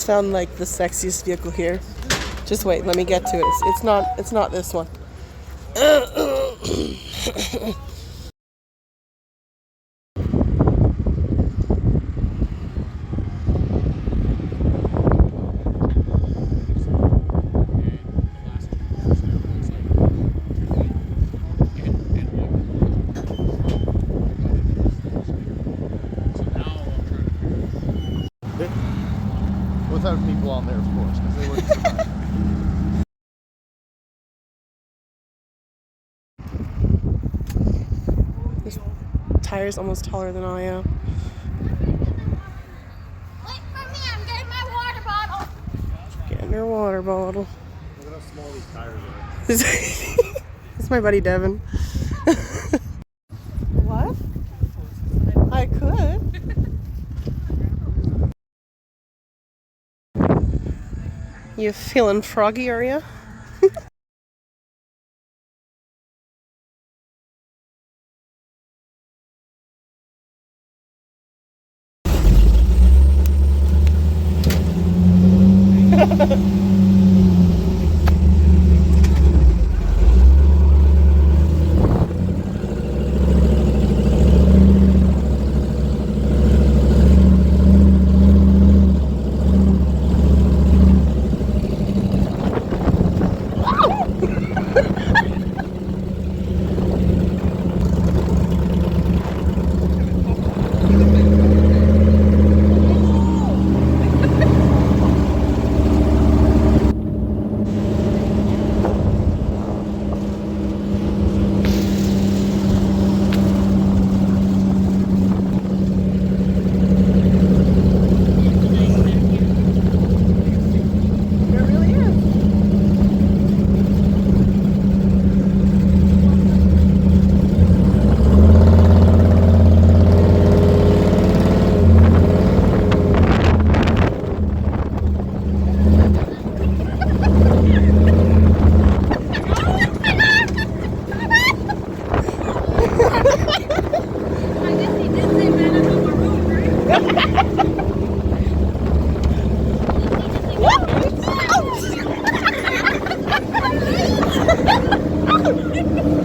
sound like the sexiest vehicle here. Just wait, let me get to it. It's not this one. Without people on there, of course, because they wouldn't survive. This tire's almost taller than I am. Wait for me, I'm getting my water bottle. Getting her water bottle. Look at how small these tires are. It's my buddy Devin. What? I could. You feeling froggy, are you?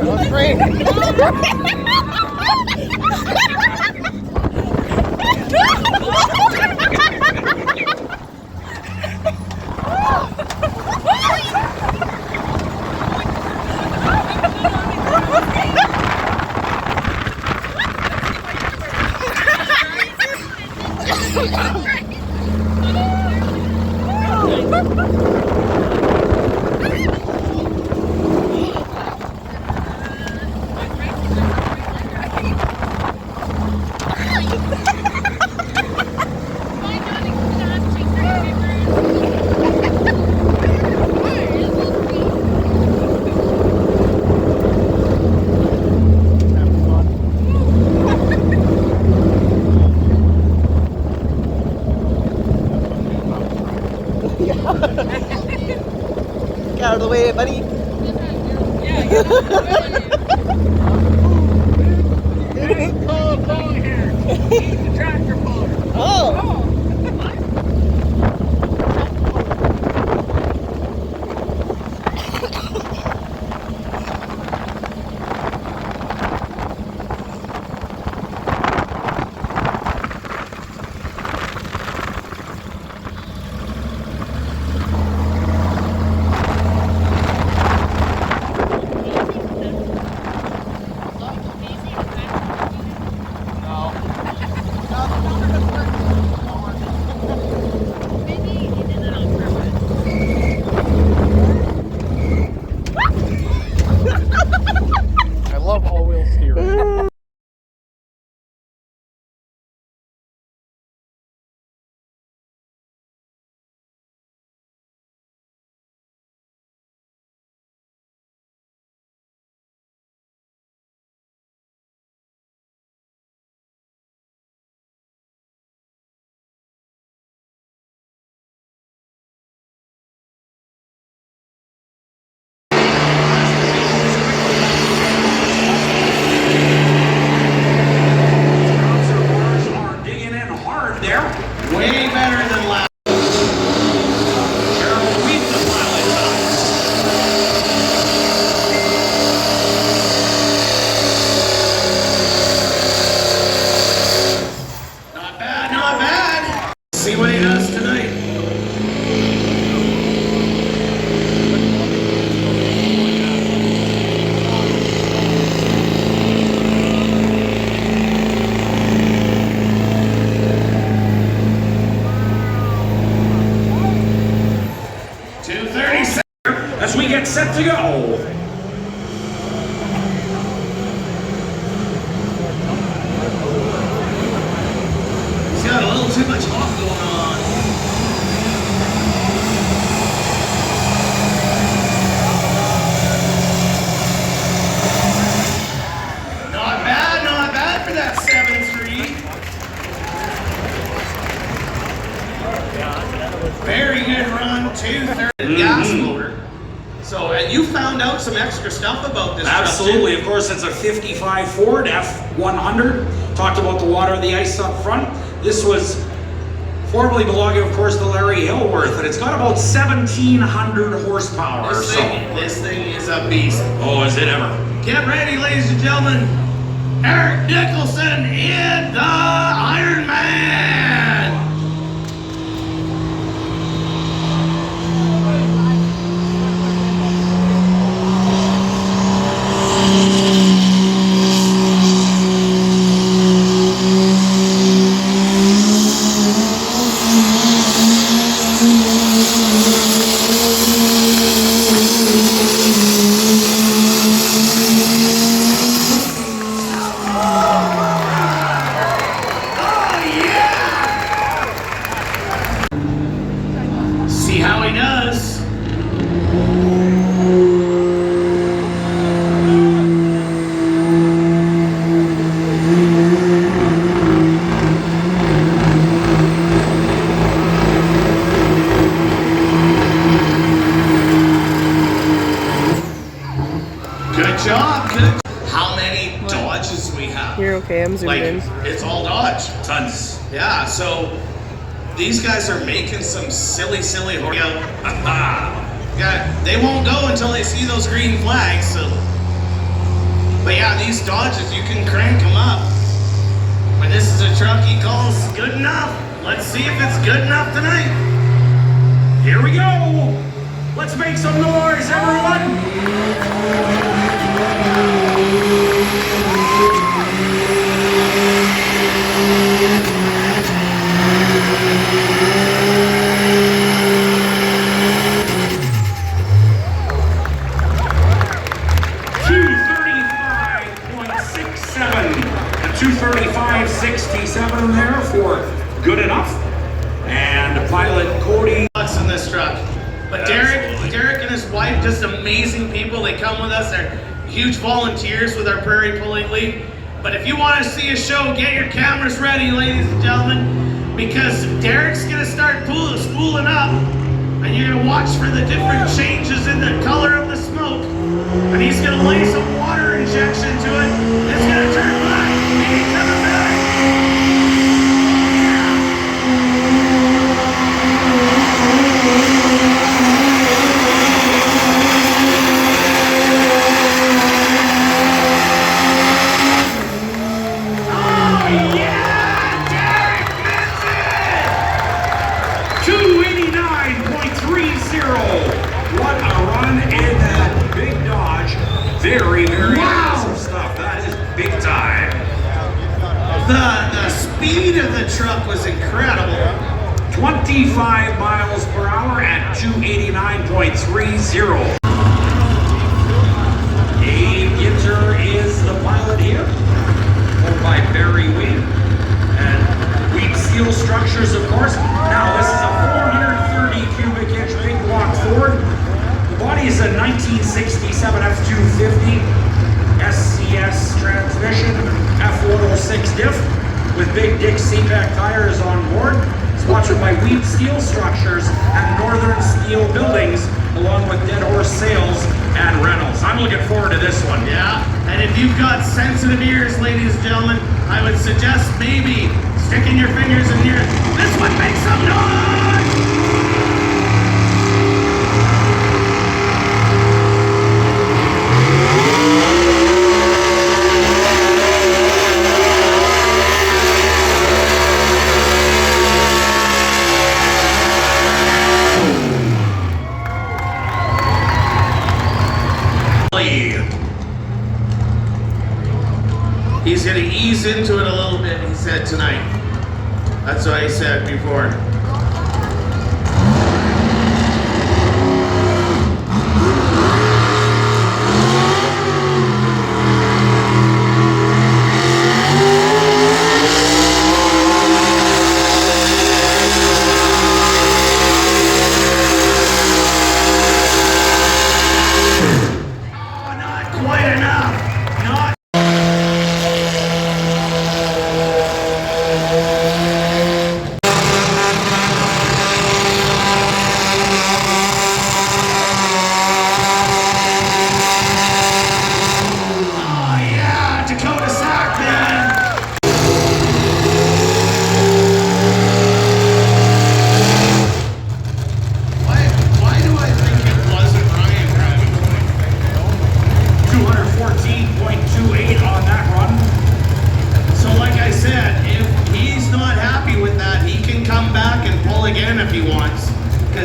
That's great. Get out of the way, buddy. Oh. I love all-wheel steering. Way better than last. get set to go. He's got a little too much hawk going on. Not bad for that 7.3. Very good run, 230 gas motor. So, and you found out some extra stuff about this Absolutely. Of course, it's a 55 Ford F100. Talked about the water, the ice up front. This was formerly belonging, of course, to Larry Hillworth, and it's got about 1,700 horsepower or so. This thing is a beast. Oh, is it ever? Get ready, ladies and gentlemen. Eric Nicholson in the Iron Man. See how he does. Good job. Good. How many Dodges we have? You're okay, I'm zoomed Like, in. it's all Dodge. Tons. Yeah, so these guys are making some silly horse. Yeah, they won't go until they see those green flags. So, but yeah, these Dodges, you can crank them up. But this is a truck he calls good enough. Let's see if it's good enough tonight. Here we go. Let's make some noise, everyone. And 235.67 there for good enough. And pilot Cody. Bucks in this truck. But Derek and his wife, just amazing people. They come with us. They're huge volunteers with our Prairie Pulling League. But if you want to see a show, get your cameras ready, ladies and gentlemen, because Derek's gonna start spooling up, and you're gonna watch for the different changes in the color of the smoke. And he's gonna lay some water injection to it. It's gonna turn black. He ain't coming back. Oh yeah, Derek Benson! 289.30. What a run in that big Dodge. Very impressive stuff. That is big time. The speed of the truck was incredible. 25 miles per hour at 289.30. Dave Ginter is the pilot here, owned by Barry Wheat. And Wheat Steel Structures, of course. Now, this is a 430 cubic inch big block Ford. The body is a 1967 F-250 SCS transmission, F-106 diff, with Big Dick CPAC tires on board. Sponsored by Wheat Steel Structures and Northern Steel Buildings, along with Dead Horse Sales and Rentals. I'm looking forward to this one. Yeah, and if you've got sensitive ears, ladies and gentlemen, I would suggest maybe sticking your fingers in here. This one makes some noise! He's going to ease into it a little bit, he said tonight. That's what he said before.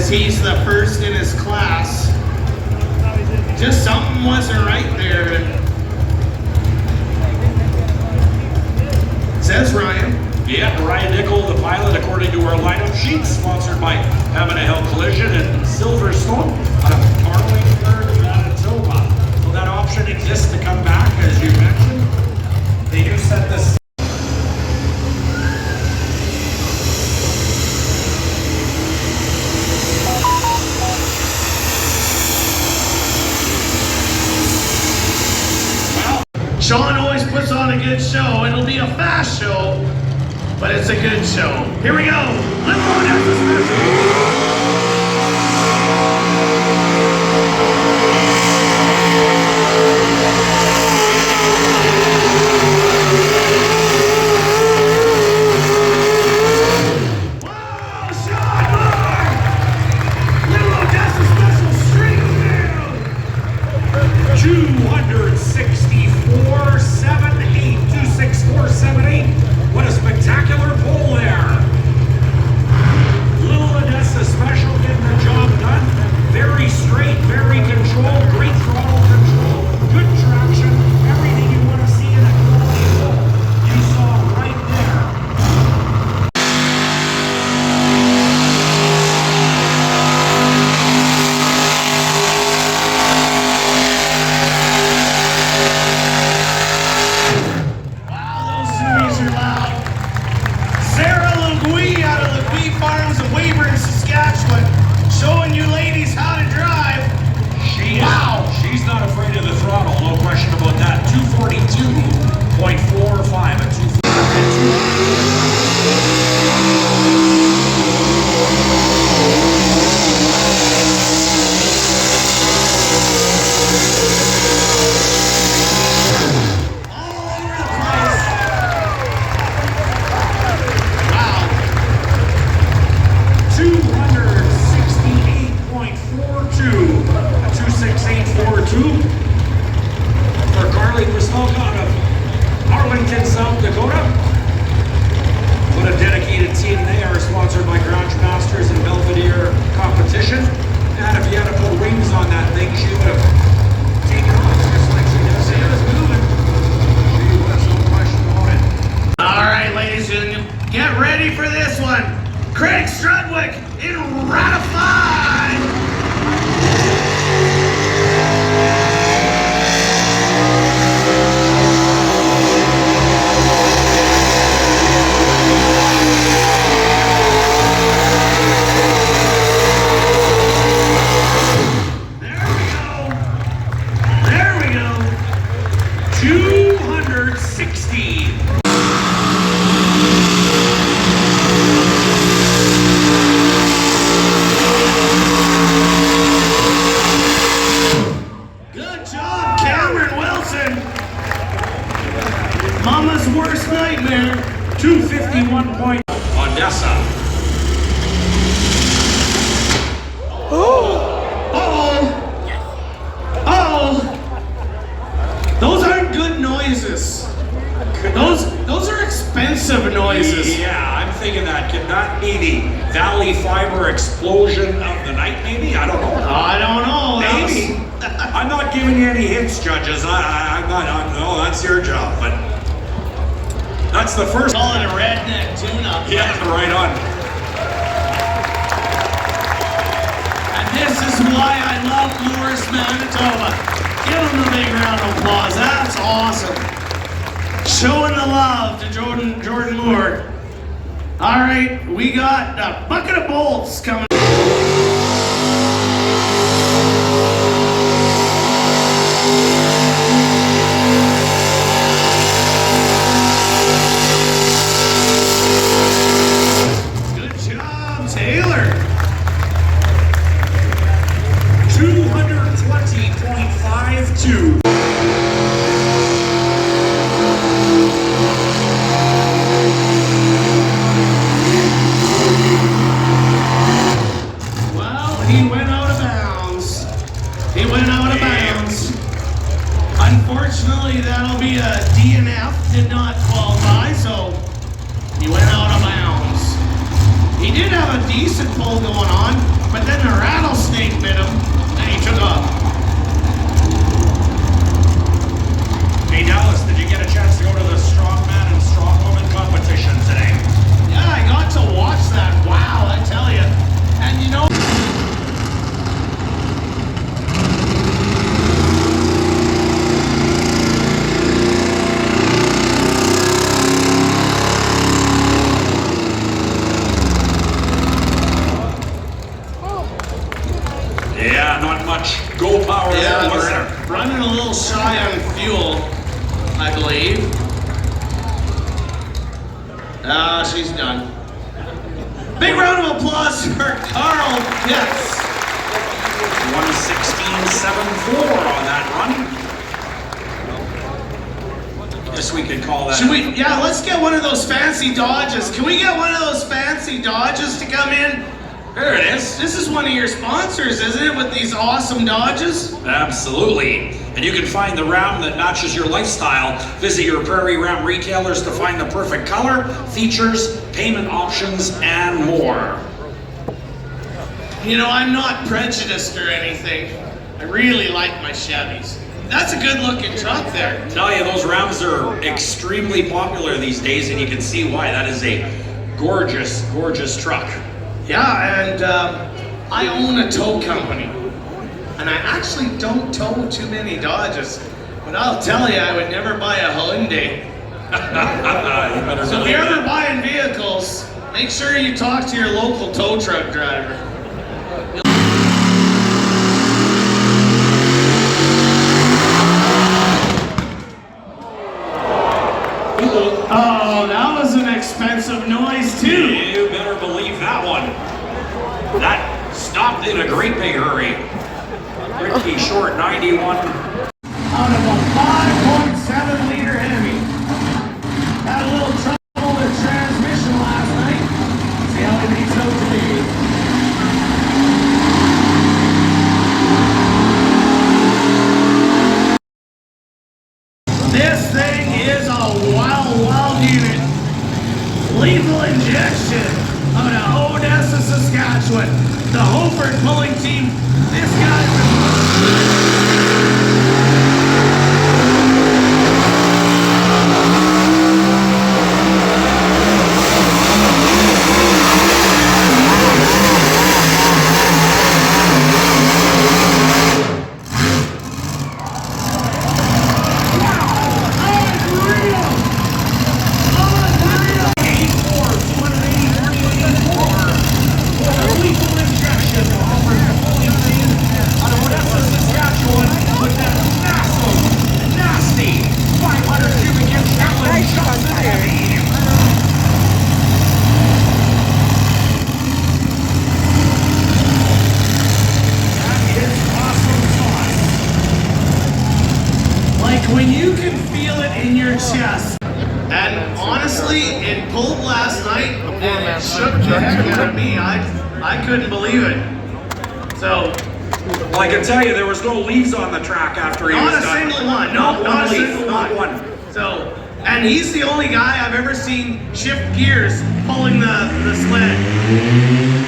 because he's the first in his class. Just something wasn't right there. Says Ryan. Yeah, Ryan Nickel, the pilot, according to our lineup sheet, sponsored by Pembina Hill Collision and Silverstone out of Arlington, Manitoba. So that option exists to come back, as you mentioned. They do set this. Sean always puts on a good show. It'll be a fast show, but it's a good show. Here we go. Let's go down to Whoa, Sean Moore! Little Odessa Special Street Field! 264.78. What a spectacular pole there. Little Odessa Special getting the job done. Very straight, very controlled, great throttle control, good traction, everything you want to see in a quality pole. You saw right there. Showing you ladies how to drive. She's not afraid of the throttle, no question about that. 242.45 at 268.42 for Carly Krasnolka out of Arlington, South Dakota. What a dedicated team they are, sponsored by Garage Masters and Belvedere Competition. And if you had to put wings on that thing, she would have taken off just like she does. It was moving. She was, no question about it. All right, ladies and gentlemen, get ready for this one. Craig Strudwick in Ratified. There we go. 260. Good job, Cameron Wilson. Mama's worst nightmare. 251 point. Odessa. Those aren't good noises. Those are expensive noises. Yeah, I'm thinking that. Could that be the Valley Fiber explosion of the night, maybe? I don't know. I don't know. Maybe. I'm not giving you any hints, judges. I'm not. No, that's your job. But that's the first. Call it a redneck tune-up. Yeah, right on. And this is why I love Morris, Manitoba. Give him a big round of applause. That's awesome. Showing the love to Jordan Moore. All right, we got a bucket of bolts coming. Good job, Taylor. 220.52. He went out of bounds. He went out of bounds. Unfortunately, that'll be a DNF. Did not qualify, so he went out of bounds. He did have a decent pull going on. but then the rattlesnake bit him, and he took off. Hey Dallas, did you get a chance to go to the strongman and strongwoman competition today? Yeah, I got to watch that. Wow, I tell you. And you know. Yeah, not much go power Yeah, there. we're running a little shy on fuel, I believe. Ah, she's done. Big round of applause for Carl Pitts. 1:16.74 on that run. Guess we could call that. Should we? Yeah, let's get one of those fancy Dodges. Can we get one of those fancy Dodges to come in? There it is. This is one of your sponsors, isn't it, with these awesome Dodges? Absolutely. And you can find the Ram that matches your lifestyle. Visit your Prairie Ram retailers to find the perfect color, features, payment options, and more. You know, I'm not prejudiced or anything. I really like my Chevys. That's a good looking truck there. I tell you, those Rams are extremely popular these days, and you can see why. That is a gorgeous, gorgeous truck. Yeah, and I own a tow company. And I actually don't tow too many Dodges. But I'll tell you, I would never buy a Hyundai. So if you're ever buying vehicles, make sure you talk to your local tow truck driver. Oh, that was an expensive noise too. You better believe that one. That stopped in a great big hurry. Pretty short 91. Out of a 5.7 liter Hemi. Had a little trouble with transmission last night. See how it beats out today. This thing is a wild unit. Lethal injection out of Odessa, Saskatchewan. The Hoford pulling team. This guy's when you can feel it in your chest. And honestly, it pulled last night and it shook the heck out of me. I couldn't believe it. So, Well, I can tell you there was no leaves on the track after he was not a done. single one. Not Not one a leaf, single not one. one. So, and he's the only guy I've ever seen shift gears pulling the sled.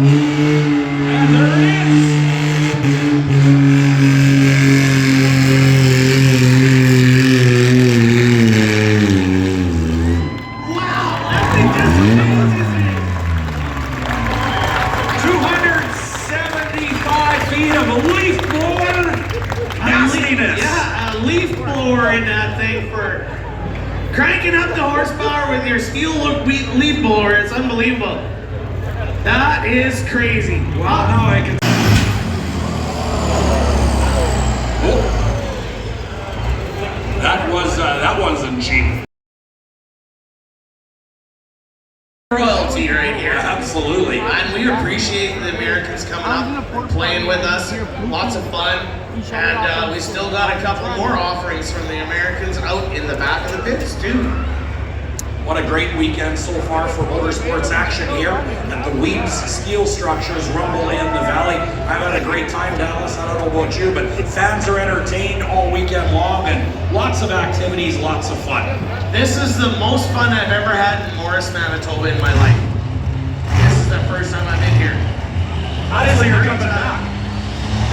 And there it is. Wow, that thing just amazing. 275 feet of leaf blower nastiness. Yeah, a leaf blower in that thing for cranking up the horsepower with your steel leaf blower. It's unbelievable. That is crazy. Wow, now I can. Oh. That wasn't cheap. Royalty right here. Absolutely. And we appreciate the Americans coming up, playing with us. Lots of fun. And we still got a couple more offerings from the Americans out in the back of the pits too. What a great weekend so far for motorsports action here at the Weems Steel Structures Rumble in the Valley. I've had a great time, Dallas. I don't know about you, but fans are entertained all weekend long and lots of activities, lots of fun. This is the most fun I've ever had in Morris, Manitoba in my life. the first time I'm in here. Hopefully you're coming back.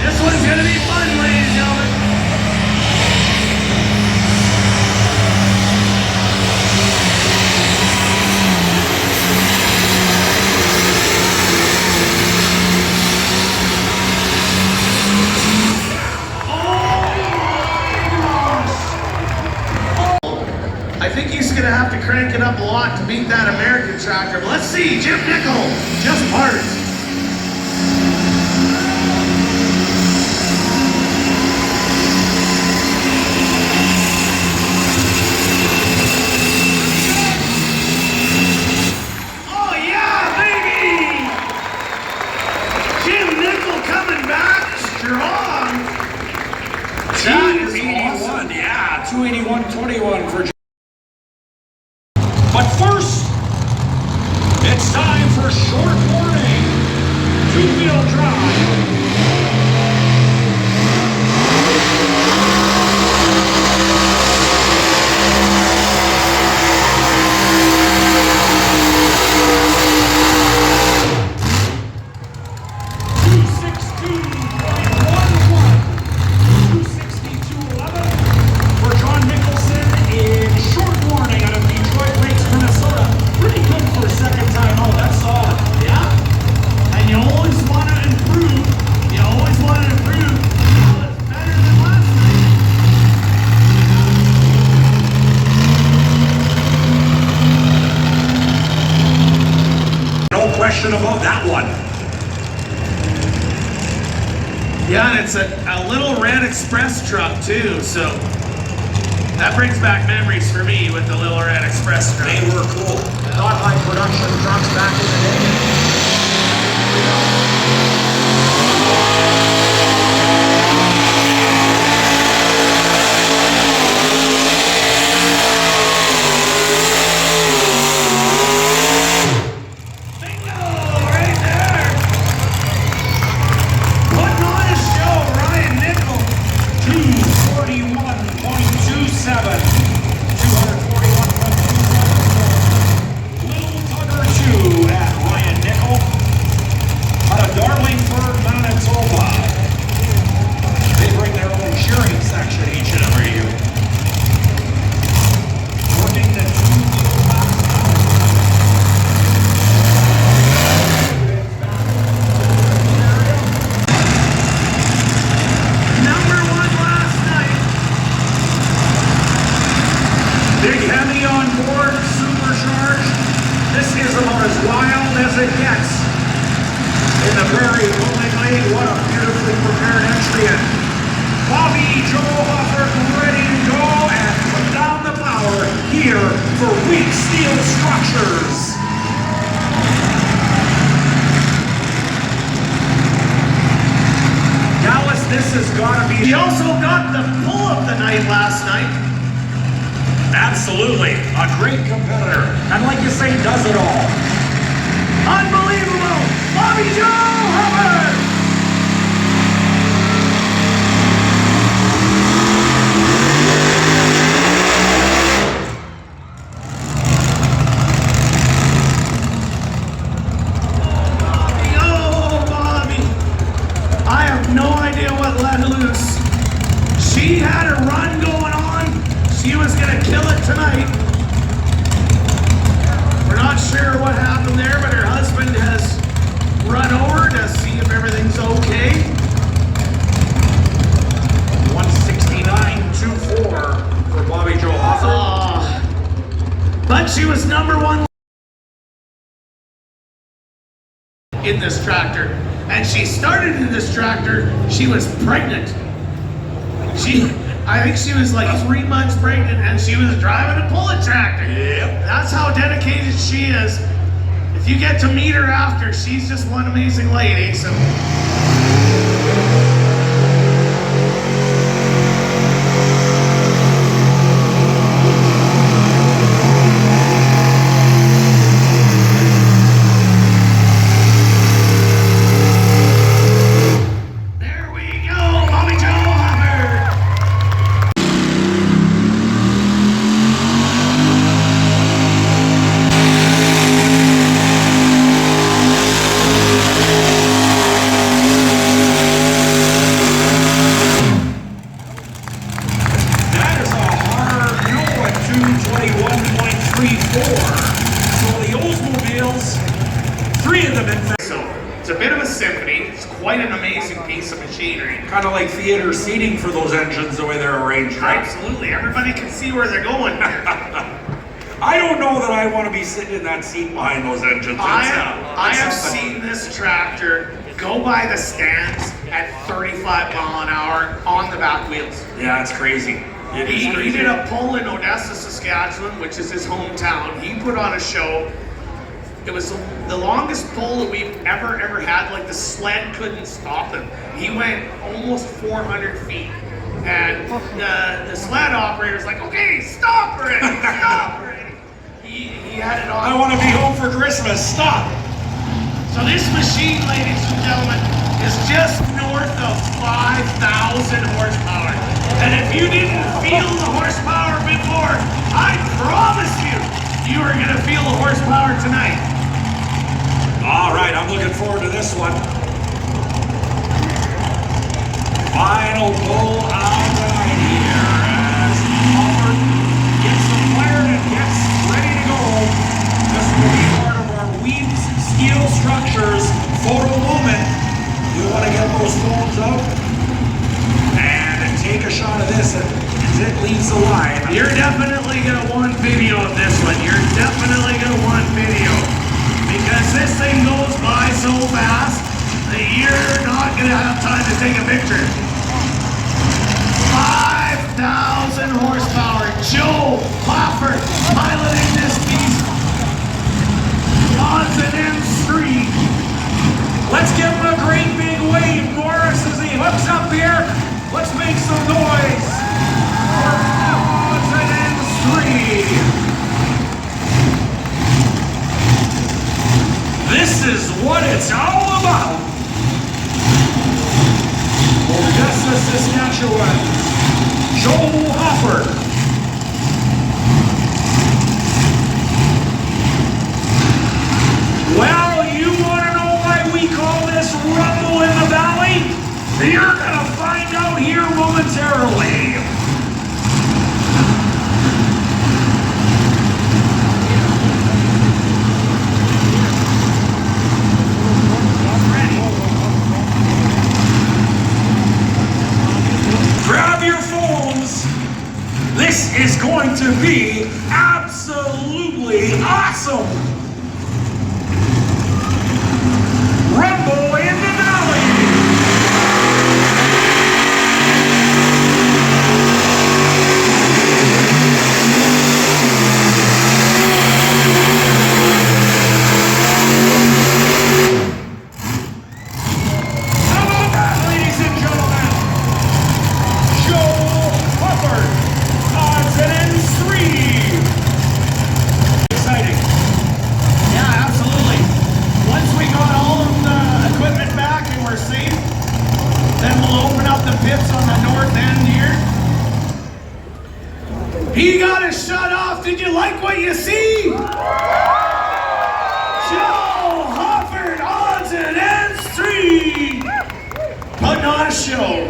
This one's gonna be fun, ladies and gentlemen. I think he's gonna have to crank it up a lot to beat that American tractor. But let's see, Jim Nickel, just parts. Oh yeah, baby! Jim Nickel coming back strong. That is 281, awesome. yeah, 281.21 for. But first, it's time for short warning. Two-wheel drive. For John Nicholson in short warning out of Detroit Lakes, Minnesota. Pretty good for a second time out. That's solid. Yeah. And you always want to improve. You always want to improve. Well, it's better than last night. No question about that one. Yeah, and it's a little red express truck too, so that brings back memories for me with the little red express truck. They were cool. Not high production trucks back in the day. Bingo! Right there! Putting on a show, Ryan Nickel. 241.27. 241.27. Little Tugger 2 at Ryan Nickel. Out of Darlingford, Manitoba. They bring their own cheering section each and every year. Working the two-wheel box. Number one last night. Big Heavy on board, supercharged. This is about as wild as it gets. In the Prairie Bowling League, what a beautifully prepared entry. And Bobby Joe Hufford ready to go and put down the power here for Weak Steel Structures. Dallas, this has got to be. He also got the pull of the night last night. Absolutely, a great competitor. And like you say, does it all. Unbelievable! Bobby Joe Hubbard! Oh, Bobby! I have no idea what let loose. She had a run going on. She was gonna kill it tonight. We're not sure what happened there, but her husband has run over to see if everything's okay. 169.24 for Bobby Joe Hufford. But she was number one in this tractor. And she started in this tractor, she was pregnant. I think she was like 3 months pregnant and she was driving a pullet tractor. Yep. That's how dedicated she is. If you get to meet her after, she's just one amazing lady. So. There we go, Bobby Joe Hubbard. wheels, 3 of them in fact. So it's a bit of a symphony. It's quite an amazing piece of machinery. Kind of like theater seating for those engines, the way they're arranged, right? Absolutely. Everybody can see where they're going here. I don't know that I want to be sitting in that seat behind those engines. I have seen this tractor go by the stands at 35 mile an hour on the back wheels. Yeah, it's crazy. It is He crazy. did a pull in Odessa, Saskatchewan, which is his hometown. He put on a show. It was the longest pull that we've ever had. Like the sled couldn't stop him. He went almost 400 feet. And the sled operator's like, okay, stop already, stop already. He had it on. I want to be home for Christmas. Stop. So this machine, ladies and gentlemen, is just north of 5,000 horsepower. And if you didn't feel the horsepower before, I promise you are gonna feel the horsepower tonight. All right, I'm looking forward to this one. Final pull out right here as Hopper gets some fired and gets ready to go. This will be part of our Weeds Steel Structures photo moment. You want to get those phones out and take a shot of this as it leaves the line. You're definitely gonna want video of this one. You're definitely gonna want video. Because this thing goes by so fast that you're not gonna have time to take a picture. 5,000 horsepower. Joe Hopper piloting this beast. Odds and ends 3. Let's give him a great big wave, Morris, as he hooks up here. Let's make some noise. Odds and ends 3. This is what it's all about. Odessa, Saskatchewan. Joe Hopper. Well, you want to know why we call this Rumble in the Valley? You're going to find out here momentarily. Grab your phones. This is going to be absolutely awesome. Rumble in the Valley. How about that, ladies and gentlemen? Joe Hopper, odds and ends 3. Exciting. Yeah, absolutely. Once we got all of the equipment back and we're safe, then we'll open up the pits on the north end here. He got us shut off. Did you like what you see? Joe Hopper, odds and ends 3. Putting on a show.